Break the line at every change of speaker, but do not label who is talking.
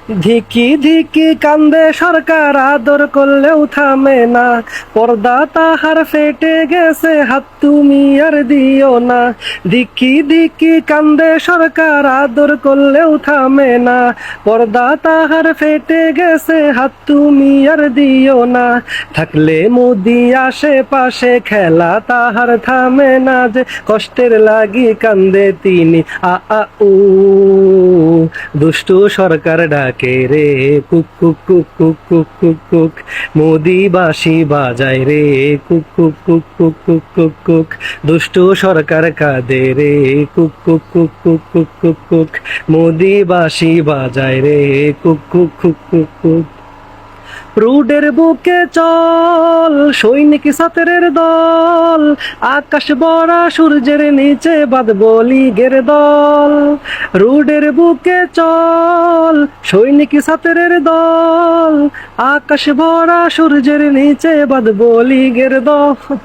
ধিকি ধিকি কান্দে সরকার, আদর করলেও থামে না। পর্দা তাহার ফেটে গেছে, হাত তুমি আর দিও না। ধিকি ধিকি কান্দে সরকার, আদর করলেও থামে না। পর্দা তাহার ফেটে গেছে, হাত তুমি আর দিও না। থাকলে মোদি আশেপাশে, খেলা তাহার থামে না যে। কষ্টের লাগি কান্দে তিনি, আ আ উ। দুষ্টু সরকার ডাকে রে, কুক কুক কুক কুক কুক কুক কুক। মোদি বাঁশি বাজায় রে, কুক কুক কুক কুক কুক কুক কুক। দুষ্টু সরকার কাঁদে রে, কুক কুক কুক কুক কুক কুক কুক। মোদি বাঁশি বাজায় রে, কুক কুক কুক কুক কুক। রুডের বুকে চল, সৈনিক ছাত্রের দল। আকাশ ভরা সূর্যের নিচে বাঁধব লীগের দল। রুডের বুকে চল, সৈনিক ছাত্রের দল। আকাশ ভরা সূর্যের নিচে বাঁধব লীগের দল।